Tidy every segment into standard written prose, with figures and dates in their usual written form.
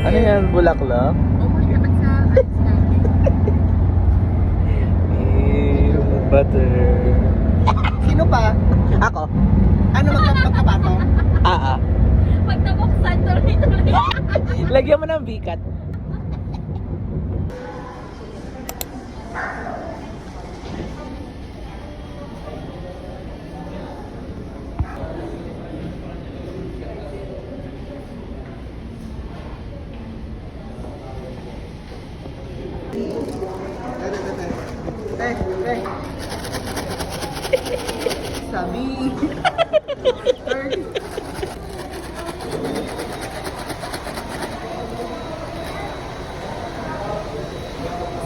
Ano yan, bulaklak? Umuwi naman sa ads namin. Butter. Sino pa? Ako? Ano magkabato? Ah. Pag nabuksan, tuloy-tuloy. Lagyan mo ng bikat. Sabi.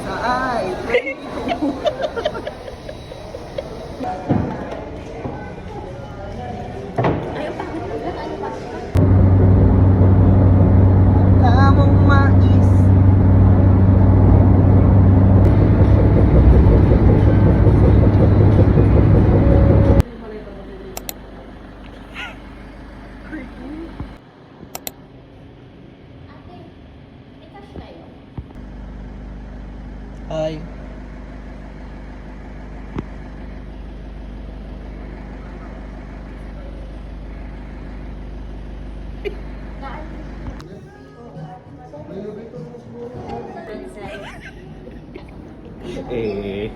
Saay. Tamang mais. Hi. Eh.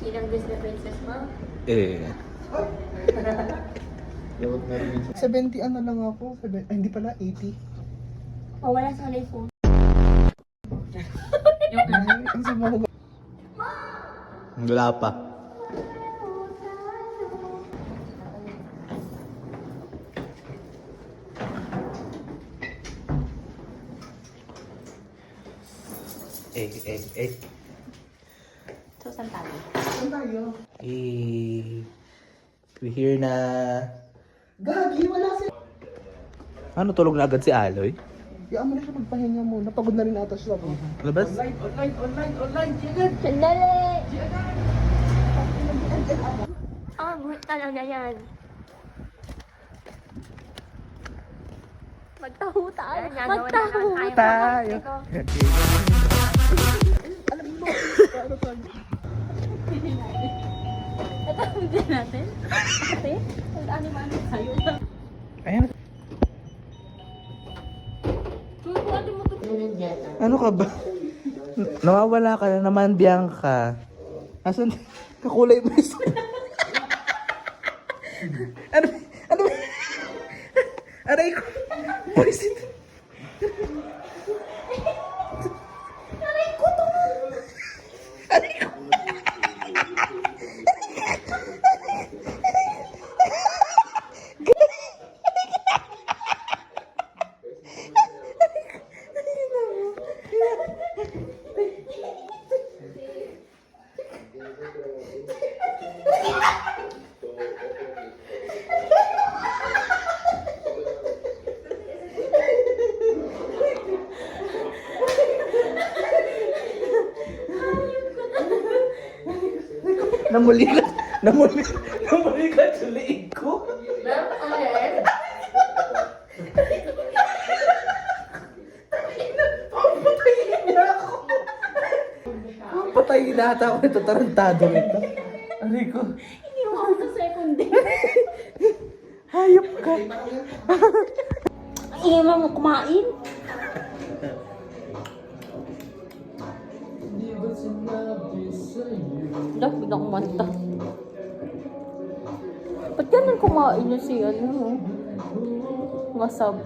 Sinang Disney princess mo? Eh. 70 ano lang ako. Ay, hindi pala, 80. O, wala sa phone. Ang sama ko. Wala pa. Eh. So, saan tayo? Saan tayo? We hear na... Gagi, wala siya. Ano, tulog na agad si Aloy? Iyaan mo na siya magpahinga muna. Pagod na rin ata siya. Labas? Online. Jigad. Sandali! Ah, buhat talaga yan. Magtaho tayo. Magtaho Tayo. Alam mo, paano tayo? Ito, hindi natin. Ate, ano sa'yo. Ayan. Ano ka ba? Nawawala ka na naman, Bianca. Asan? Kakulay mo isa. Ano? Aray ko. Poisit. Aray ko to. Aray ko. Namuli ka sa liig ko. Patayin niya ako. Patayin na ata ako nito, tarantado nito. Aray ko. Hindi mo ako sa second day. Hayop ka. Ingay mo kumain. Dah, biglang kumanta. Ba't ganun kumain niya si ano? Masab.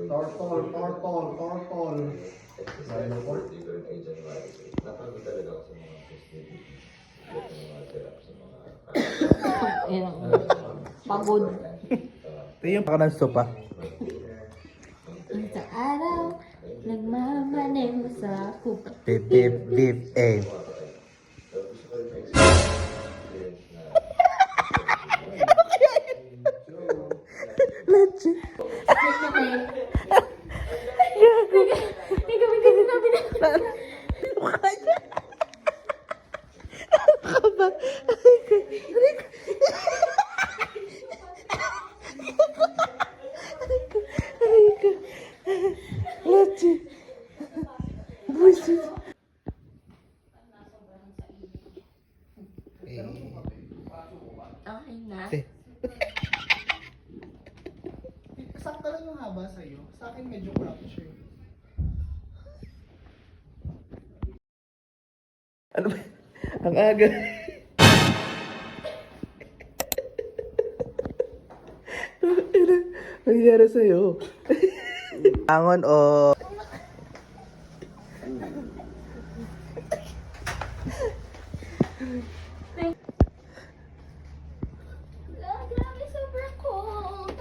Tortol. Pagod. Ito yung baka ng sopa. Sa araw, nagmamaneho sa kupa. Beep, eh. Legend. May gawin din namin. Ano kaya? Kumain na. Eh, Sakto lang yung haba sa'yo. Sa akin medyo crop siya. ano ba? Ang aga. Ano nangyari sa'yo? Angon o... Grabe, super cold.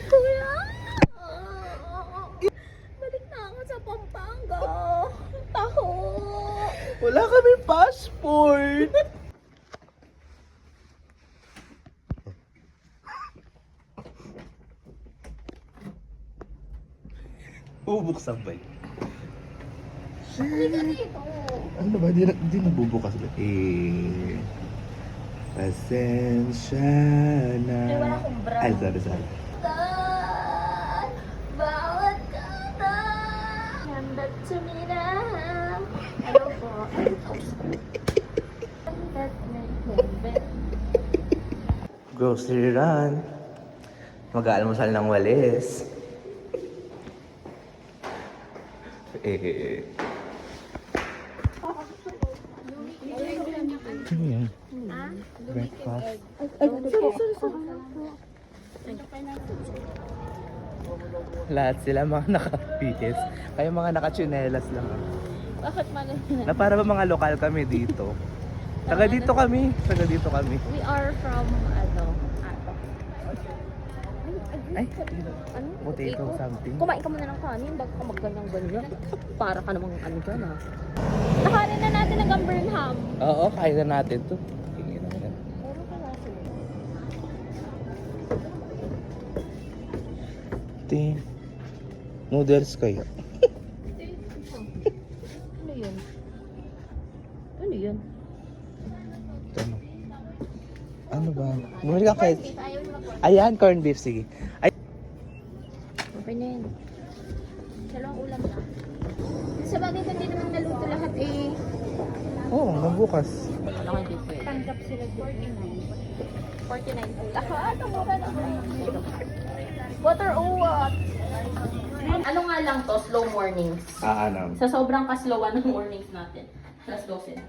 Kuya! Balik na ako sa Pampanga. Taho! Wala kami passport! Bubuksan ba yun? Halika dito. Ano ba? Di nabubukas ba? Pasensya na. Ay, wala akong bra. Ay, sorry. Dad, bawat kata. Handat suminahang. Ano po? Handat na heaven. Grocery run. Mag-aalmusal ng walis. Ano yan? Breakfast. Lahat sila mga naka-PS. Kayo mga naka-chinelas lang. Bakit man? Na para ba mga lokal kami dito? Taga dito kami. We are from, ano, Ay, ano? potato something. Kumain ka muna ng kanin bago ka magganyan-ganyan. Para ka namang ano dyan ah. Nakarin na natin ang Burnham. Oo, kaya na natin to. Tingin na yan. Meron ka na sila. Ting. Noodles kayo. Ano yun? Ano yun? Ano? Ano ba? Bumili ka kay... Ayaw mo na. Ayan, corned beef. Sige. Ay, Okay na yun. Dalawang ulam na. Sa bagay hindi naman naluto lahat eh. oh, mabukas. Ano hindi pwede? Tanggap sila 49. 49. Lahat ang mura na. Water o what? Ano nga lang to, slow mornings. Ano? Sa sobrang kaslowan ng mornings natin. Let's go sin.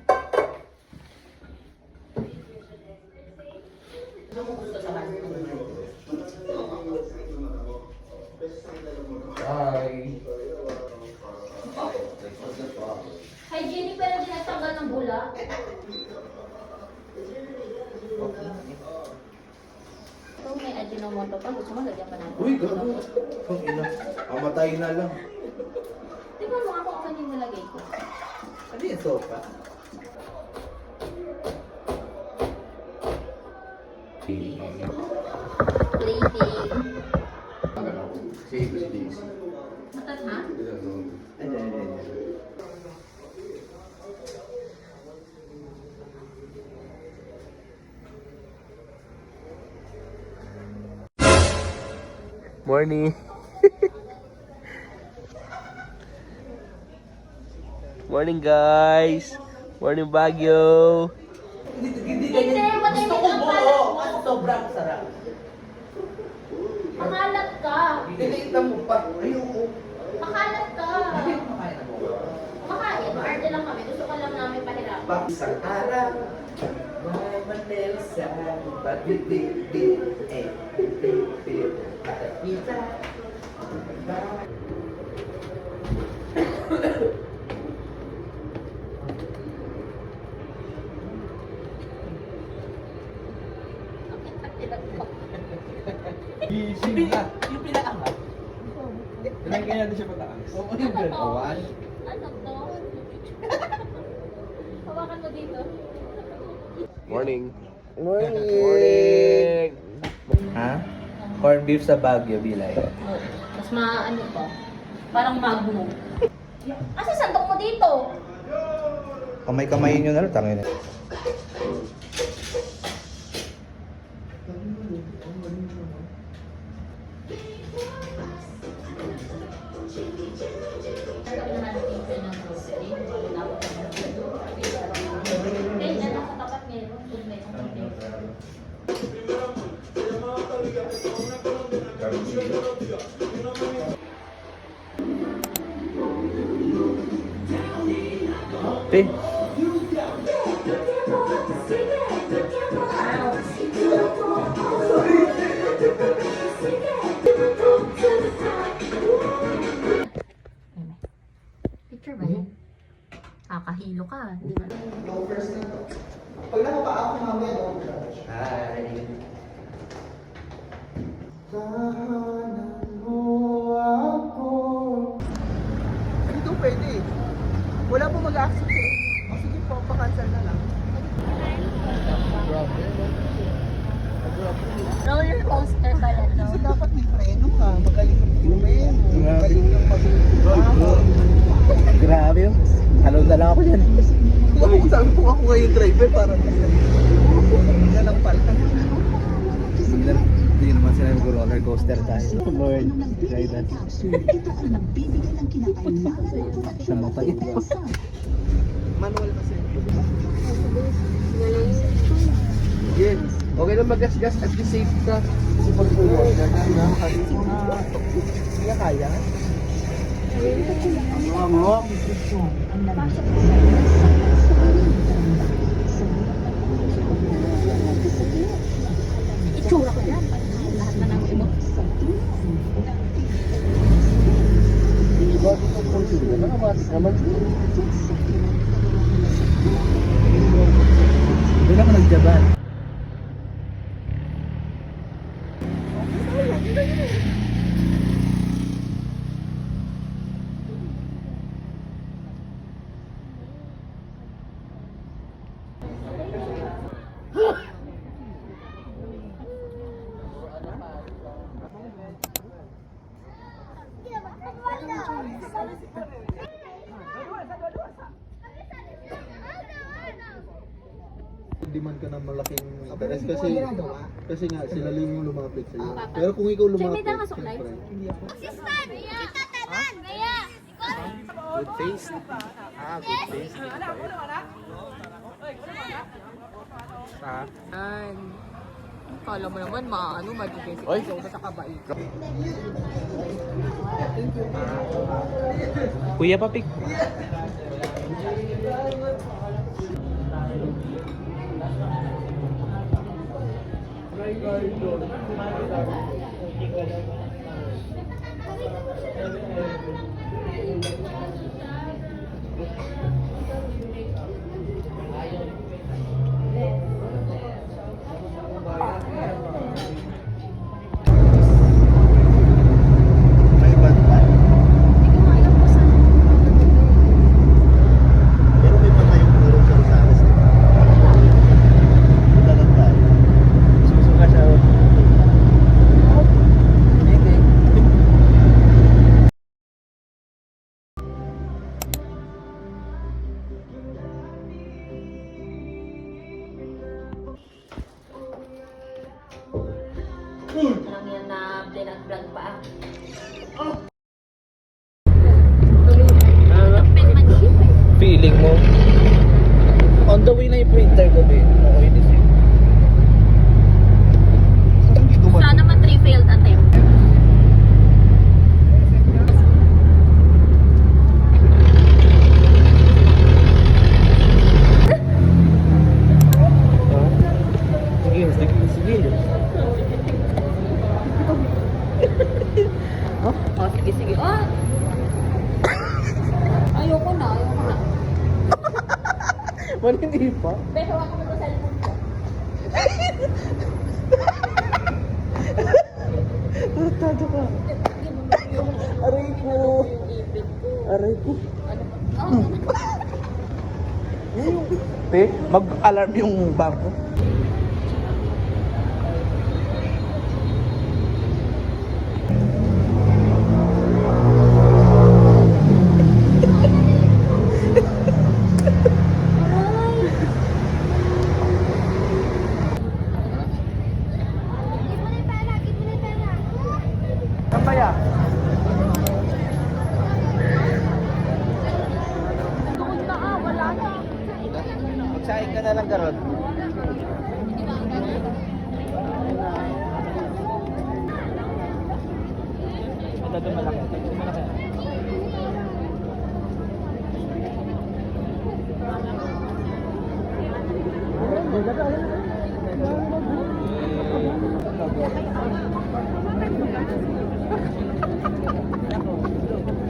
Ano mo gusto sa kanila? Hi. Hygienic pero di nagtanggal ng bula. Ito may Ajinomoto pa. Gusto mo lagyan pa natin. Uy, gago. Ang ina. Amatay na lang. Tingnan mo ako kung ano yung nilagay ko. Ano yung sopa? Plating. Six. Matat ha? Morning. Morning guys. Morning Baguio. Hindi, patay mo lang pala. Sobrang sarap. Makalat ka. Dilitan mo pa. Ayoko. Makalat ka. Kumakain na mo. Makain. Arte lang kami. Gusto ka lang namin pahirapan. Isang araw. May manelsa. Pagbibibi. Bibib. Kita. Yung pinaangat. Nalagyan natin siya pataas. Oo, yung girl. One. Ano to? Hawakan mo dito. Morning. Morning! Ha? Corned beef sa Baguio, Bilay. Mas maano pa. Parang magno. Kasi sandok mo dito. Kamay-kamayin nyo na lang. Tangin na. Sabi naman natin ng grocery. Te. Picture ba yan? Kakahilo ka. Di ba? Loafers na to. Pag nakapa ako mamaya, loafers. Tahanan mo ako. Hindi to pwede eh. Wala po mag-accept eh. O sige po, pa-cancel na lang. Roller coaster pala to. Kasi dapat may preno ka. Magaling yung preno. Magaling yung mag-ahon. Grabe yun. Halong na lang ako dyan. Kung sabi ko ako ngayon driver, parang yan lang pala. Hindi naman sila mag-roller coaster tayo. Lord, guide us. Sa mata ito. Manual kasi. Yes. Okay lang mag-gas-gas at the safe ka. Kasi pag tulog ka na, Kaya kaya? Itsura ko yan. Lahat na ng imo. Doon ako nagjaban. Demand ka ng malaking interest kasi nga sila lang yung lumapit sa iyo. Pero kung ikaw lumapit, May dala ka suklay? syempre, hindi ako. Good taste. Good taste. Ay. Kala mo naman, magiging Oy. sa kabait. Kuya Papik. May bantay. Pero may patayong puro sa Rosales, di ba? Punta lang tayo. Susuka siya. Hindi. Lang yan na vlog pa. Feeling mo? On the way na yung printer ko, be. Okay, this is. Sana man 3 failed attempt. Sige, sige, sige. Oh, sige, sige. Oh! Ayoko na. Man, hindi pa. Pero ako mo sa cellphone ko. Tado ka. Aray ko. Yung ipit ko. Aray ko. Oh, Te, mag-alarm yung bangko. Kapaya. Tukod na wala na. Magsahin ka na lang karon. Ito malaki. Malaki.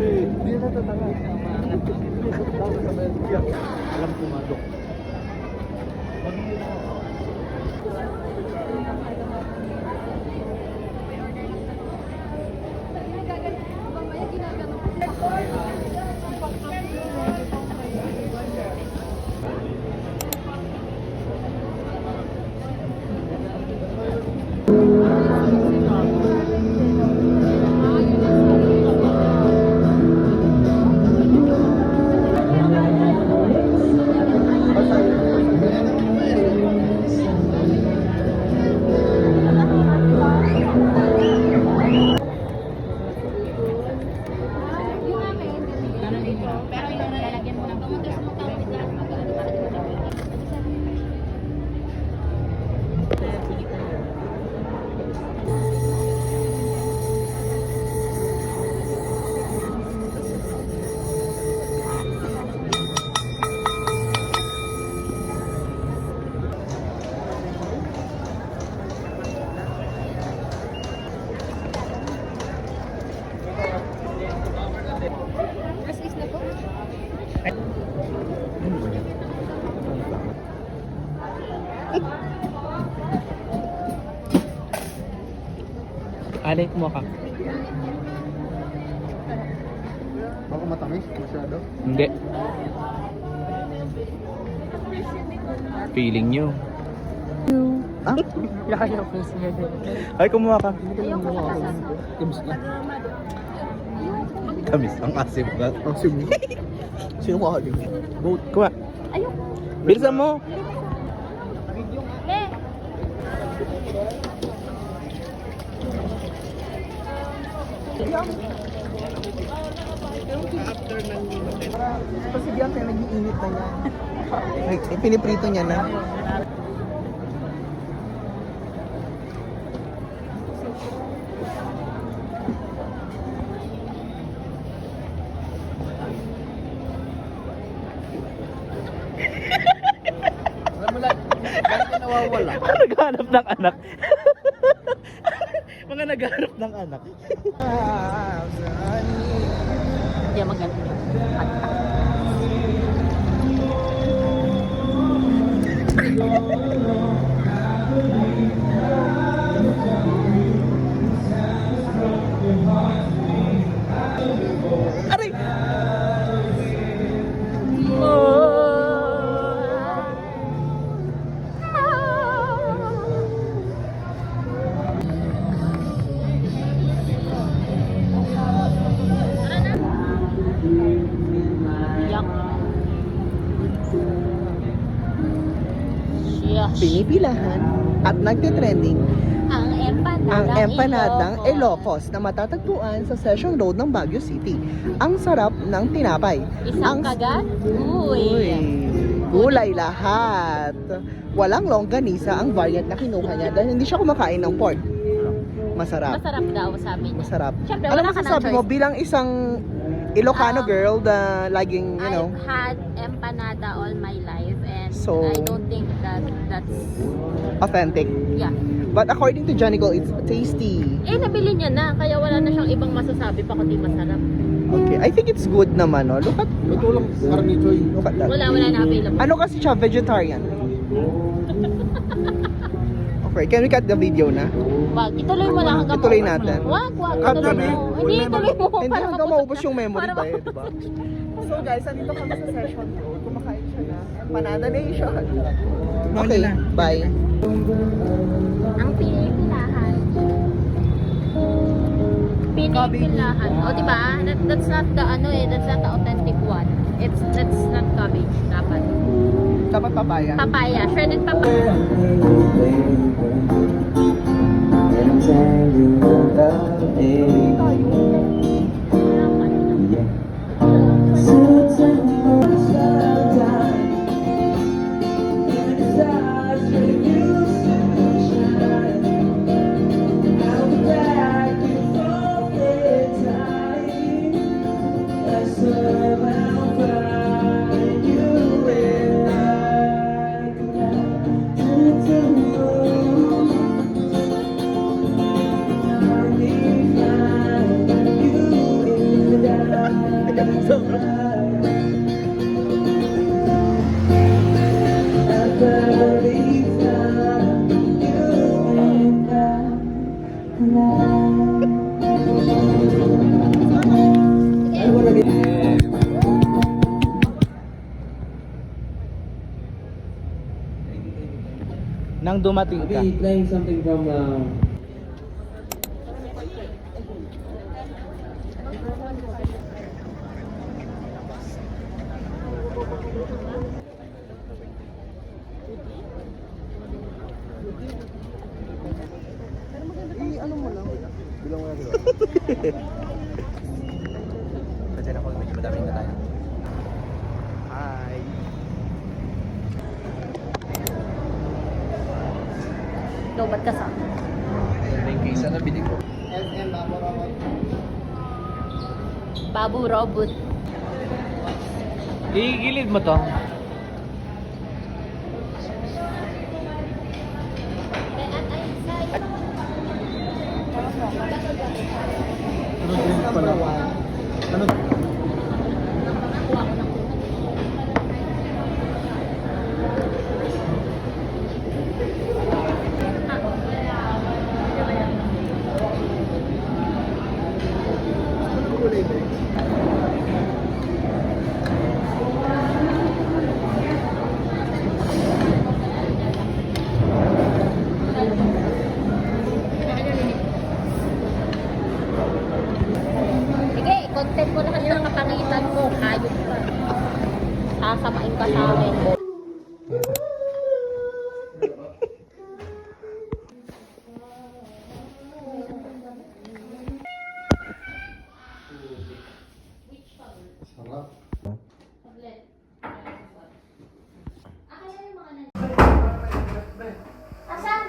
Hindi na tatanga. Alam ko nga, Dok. Alay mo ka. Baka matamis masyado. Hindi. Feeling nyo. Ah? Ay, kumuha ka. Tims ka. Kamis, ang asim ka. Ang simi. Sino mo ako? Boat. Kuha. Ayoko. Bilisan mo. Eh, Kasi diyan kaya nag-iinit na niya. Piniprito niya na. Alam mo lang, bakit ka nawawala? Naghanap ng anak. Mga naghanap ng anak. hindi maganda. Aray! Yak. Yes. Pinipilahan at nagtitrending Ang empanadang, ang empanadang Ilocos na matatagpuan sa Session Road ng Baguio City. Ang sarap ng tinapay. Isang kagat? Uy. Gulay lahat. Walang longganisa ang variant na kinuha niya dahil hindi siya kumakain ng pork. Masarap. Masarap daw, sabi niya. Masarap. Siyempre, Ano wala ka ng masasabi mo choice. bilang isang Ilocano girl na laging, you know, I've had empanada all my life and So- I don't think that's authentic. yeah. But according to Johnny Gold, it's tasty. Eh, nabili niya na, kaya wala na siyang ibang masasabi pa kundi masarap. Okay, I think it's good naman, no? Look at that. Wala na available. Ano kasi siya, vegetarian? Okay, can we cut the video na? Wag, ituloy mo lang hanggang Ituloy maubos natin. mo. Wag, Cut ituloy kami. mo. Hindi, ituloy mo. Hindi para hanggang maubos yung memory para ba eh, diba? So guys, andito kami sa Session Road. Kumakain siya na Empanada Nation. Okay, bye. Ang pinipilahan. Pinipilahan. O, diba? That's not the that's not the authentic one. That's not cabbage. Dapat. Dapat papaya. Papaya. Shredded papaya. Nang dumating ka. playing something from ano mo lang. Bilang mo na diba? Kasi ako, medyo madaming na tayo. Hi. Lobat ka sa. yung case na binig ko. SM Bago Robot. Babu Robot. Igilid mo to. Number 1. Ano? Ano kulay ba? Sige, content mo lahat ng kapangitan mo. Ayos ka. Sasamain ka sa amin. Sarap. Asan?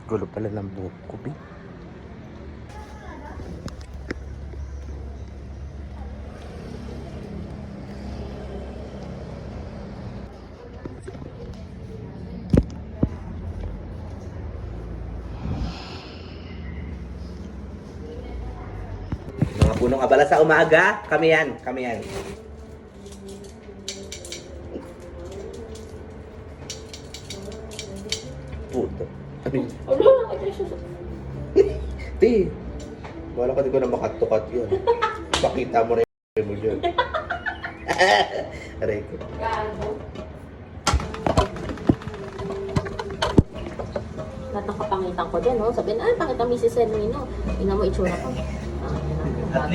Gulo pala ng buhok ko, Bi. Mga punong abala sa umaga, kami yan, kami yan. Puto. Ano yun? Ulo na kayo susunod. Ti, wala ka di ko na makatukat yun. Pakita mo rin mo dyan. Aray ko. Lahat ng kapangitan ko din, no? Sabihin, pangit ang Mrs. Henry, no? Tingnan mo itsura ko. At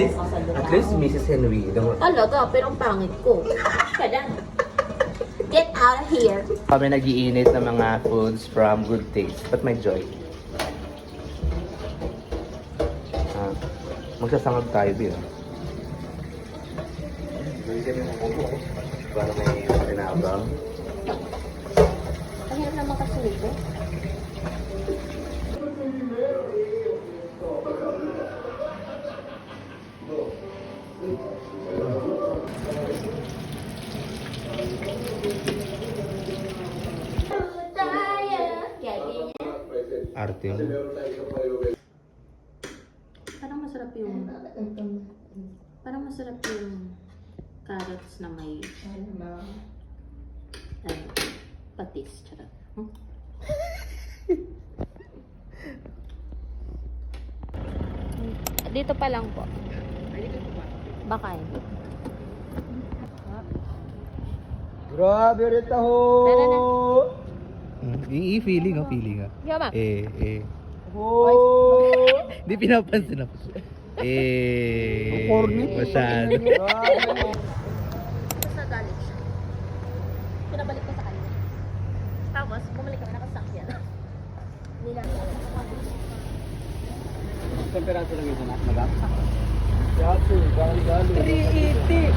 least Mrs. Henry. Talaga, pero ang pangit ko. Kaya get out of here. Kami nag-iinit ng mga foods from Good Taste. But my joy. Magsasangag tayo din. Para may pinabang. Ang hirap naman kasi nito. Arte mo. Parang masarap yung carrots na may patis. Charot. Dito pa lang po. Baka hindi. Grabe rin taho! Tara na. Feeling, feeling. Yama. Oh! Hindi pinapansin ako. Corny. Masyado. Tapos nagalit siya. Pinabalik ko sa kanya. Tapos, bumalik kami nakasakyan. Nilang. Isang peraso lang ito na, madam. Yaso, galo. 380.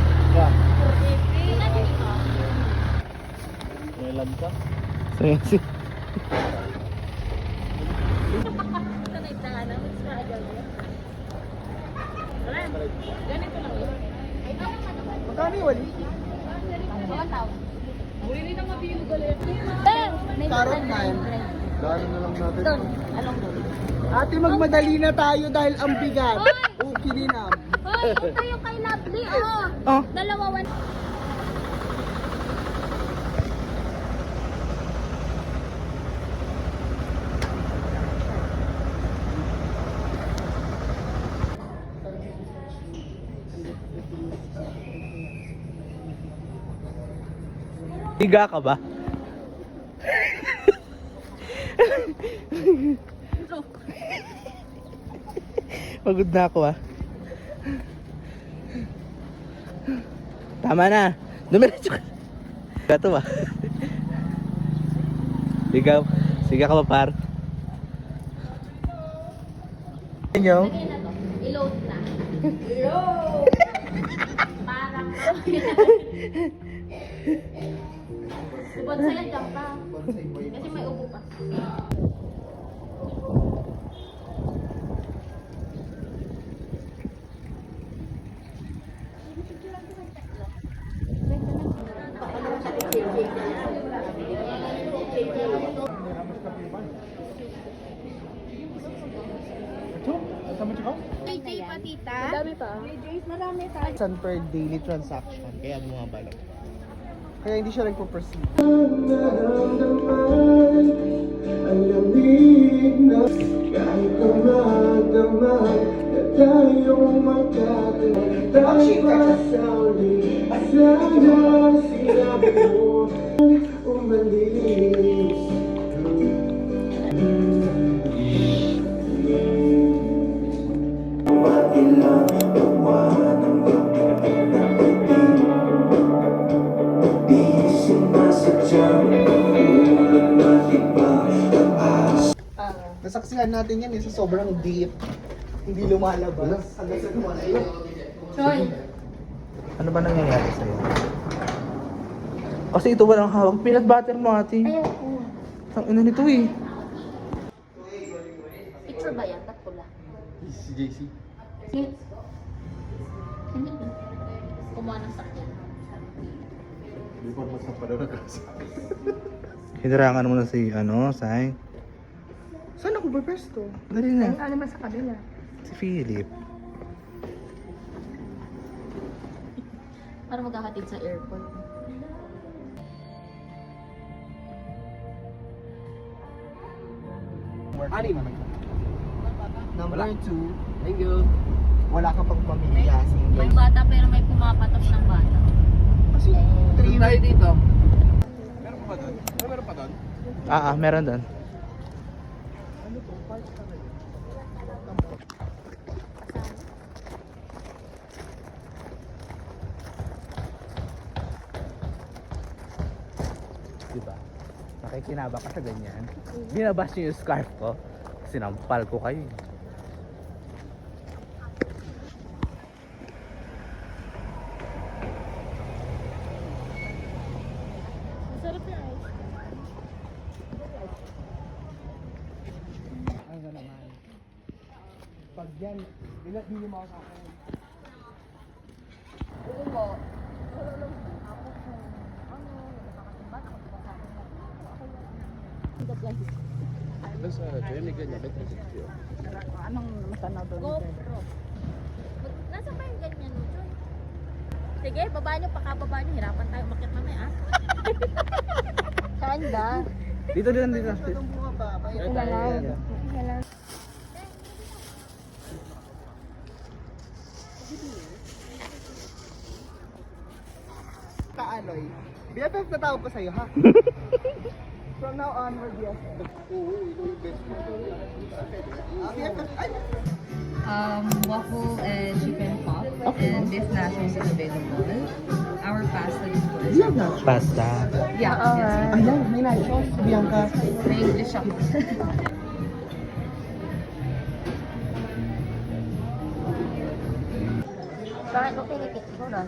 Melan ka? So yun si... Ganito lang yun. Magkano yung wali? Carrot na yan. Dahil na lang natin. Doon. Anong doon? Ate, magmadali na tayo dahil ang bigat. Oo, kininam. Hoy, ito yung kay Lovely, oh. Oh, Dalawa, one. higa ka ba? Pagod na ako ah. Tama na. Dumiretso ka. Gato ba? Sigaw. Siga ka ba par? Inyo? Lagay na to. I-load na. I-load! Parang Bonsai lang pa. Kasi may ubo pa. May day pa, tita. Madami pa. May days, marami pa. San per daily transaction, kaya bumabalik. Kaya hindi siya nagpo-proceed. Nasaksihan natin yan sa sobrang deep. Hindi lumalabas. Hanggang sa lumalabas. Troy. Ano ba nangyayari sa'yo? Kasi ito walang hawak. Peanut butter mo ate. Ayoko. Ang ina nito eh. Picture ba yan? Ba't pula? Si JC. Hindi. Kumuha ng sakyan. Hindi pa mas na pala kasi. Hinarangan mo na si Sai. Saan ako ba pesto? Dali na. Ano naman sa kabila? Si Philip. Para maghahatid sa airport. Ani man. Number 2, Thank you. wala ka pang pamilya. May bata pero may pumapatos ng bata. Kasi Doon tayo dito. Meron pa ba doon? Meron pa doon? Meron doon. Diba? Nakikinaba ka sa ganyan. Binabas niyo yung scarf ko. Sinampal ko kayo. Masarap yung ice. Ano naman. Pag yan, hindi mo makakain. Doon sa Johnny ganyan, may 360. Anong matanaw doon? GoPro. Nasaan ba yung ganyan mo, Troy? Sige, baba nyo, pakababa nyo. Hirapan tayo umakyat mamaya, ah. Saan ba? Dito. Masyadong bumaba. Kaya tayo. Kaanoy. BFF na tawag ko sa'yo, ha? From now onward, BFF. Oo, ikaw yung best mo. BFF, ay! Waffle and chicken pop and beef nachos is available. Our pasta is Yan na. Pasta. yeah, yes. Ayan, may nachos. Bianca. May English ako. Bakit mo pinipicturan?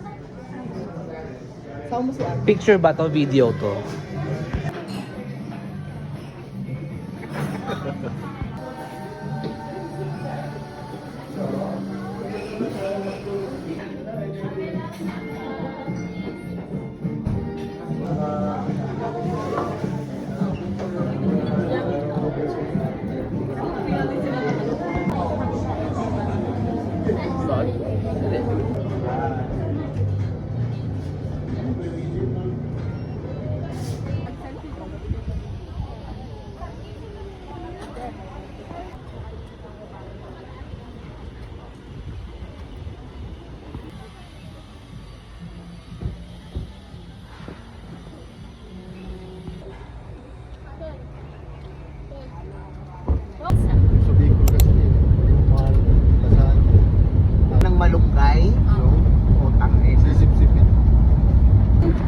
Saan mo si Ate? Picture ba to? Video to? Sa Bicol kasi, yung mahal basahan. Ng malunggay. Utang eh. Sisip-sipin.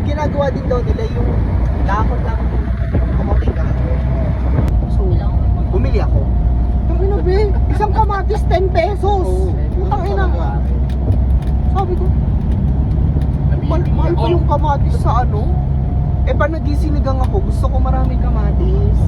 Ginagawa din daw nila yung lakot lang kamote ka. So, bumili ako. Ang ina be, isang kamatis 10 pesos. Utang ina. Sabi ko, mahal pa yung kamatis sa ano? Eh pa nagisinigang ako, gusto ko maraming kamatis.